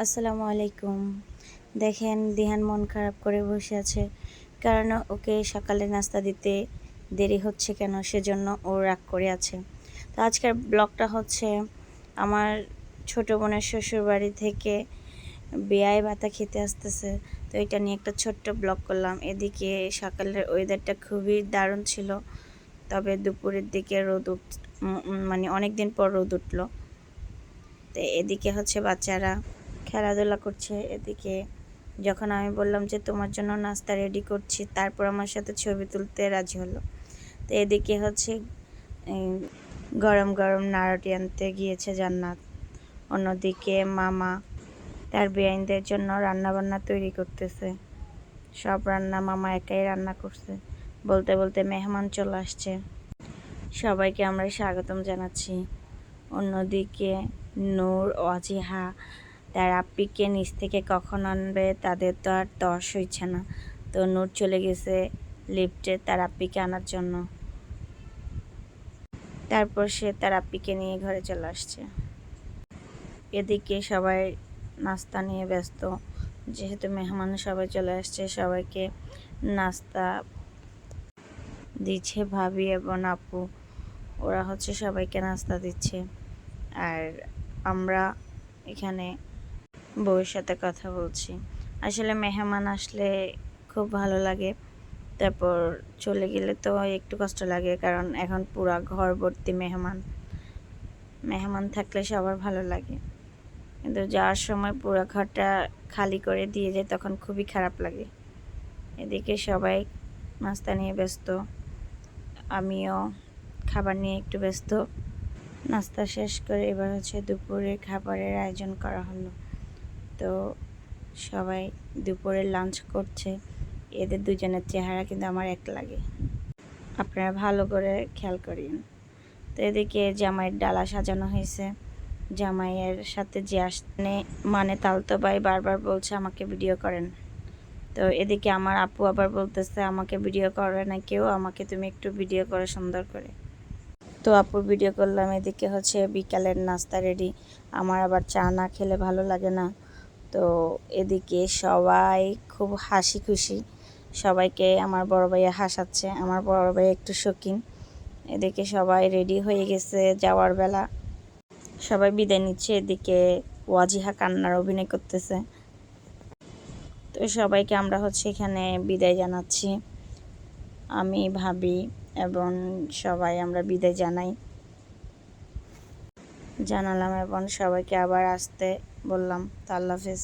আসসালামু আলাইকুম। দেখেন দিহান মন খারাপ করে বসে আছে, কারণ ওকে সকালে নাস্তা দিতে দেরি হচ্ছে কেন, সেজন্য ও রাগ করে আছে। তো আজকের ব্লগটা হচ্ছে আমার ছোটো বোনের শ্বশুরবাড়ি থেকে বেয়াই ভাতা খেতে আসতেছে। তো এটা নিয়ে একটা ছোট্ট ব্লগ করলাম। এদিকে সকালের ওয়েদারটা খুবই দারুণ ছিল, তবে দুপুরের দিকে মানে অনেক দিন পর রোদ উঠলো। তো এদিকে হচ্ছে বাচ্চারা খেলাধুলা করছে। এদিকে যখন আমি বললাম যে তোমার জন্য নাস্তা রেডি করছি, তারপর আমার সাথে ছবি তুলতে রাজি হলো। তো এদিকে হচ্ছে গরম গরম নাড়ুটি আনতে গিয়েছে জান্নাত। অন্যদিকে মামা তার বেআইনদের জন্য রান্নাবান্না তৈরি করতেছে। সব রান্না মামা একাই রান্না করছে। বলতে বলতে মেহমান চলে আসছে, সবাইকে আমরা স্বাগতম জানাচ্ছি। অন্যদিকে নূর, অজিহা তার আপ্পিকে নিচ থেকে কখন আনবে তাদের তো আর তর্স হইছে না। তো নূর চলে গেছে লিফটে তার আপ্পিকে আনার জন্য। তারপর সে তার আপ্পিকে নিয়ে ঘরে চলে আসছে। এদিকে সবাই নাস্তা নিয়ে ব্যস্ত, যেহেতু মেহমান সবাই চলে আসছে, সবাইকে নাস্তা দিচ্ছে ভাবি এবং আপু। ওরা হচ্ছে সবাইকে নাস্তা দিচ্ছে, আর আমরা এখানে বউয়ের সাথে কথা বলছি। আসলে মেহমান আসলে খুব ভালো লাগে, তারপর চলে গেলে তো একটু কষ্ট লাগে, কারণ এখন পুরা ঘর ভর্তি মেহমান থাকলে সবার ভালো লাগে, কিন্তু যাওয়ার সময় পুরো ঘরটা খালি করে দিয়ে যায়, তখন খুবই খারাপ লাগে। এদিকে সবাই নাস্তা নিয়ে ব্যস্ত, আমিও খাবার নিয়ে একটু ব্যস্ত। নাস্তা শেষ করে এবার হচ্ছে দুপুরে খাবারের আয়োজন করা হলো। তো সবাই দুপুরে লাঞ্চ করছে। এদের দুজনের চেহারা কিন্তু আমার এক লাগে, আপনারা ভালো করে খেয়াল করিন। তো এদিকে জামাইয়ের ডালা সাজানো হয়েছে। জামাইয়ের সাথে যে আসনে মানে তালতো ভাই বারবার বলছে আমাকে ভিডিও করেন। তো এদিকে আমার আপু আবার বলতেছে আমাকে ভিডিও করে না কেউ, আমাকে তুমি একটু ভিডিও করে সুন্দর করে। তো আপুর ভিডিও করলাম। এদিকে হচ্ছে বিকালের নাস্তা রেডি। আমার আবার চা না খেলে ভালো লাগে না। তো এদিকে সবাই খুব হাসি খুশি, সবাইকে আমার বড় ভাইয়া হাসাচ্ছে। আমার বড় ভাইয়া একটু শৌখিন। এদিকে সবাই রেডি হয়ে গেছে যাওয়ার বেলা, সবাই বিদায় নিচ্ছে। এদিকে ওয়াজিহা কান্নার অভিনয় করতেছে। তো সবাইকে আমরা হচ্ছে এখানে বিদায় জানাচ্ছি, আমি ভাবি এবং সবাই আমরা বিদায় জানালাম এবং সবাইকে আবার আসতে বললাম। তো আল্লাহ হাফেজ।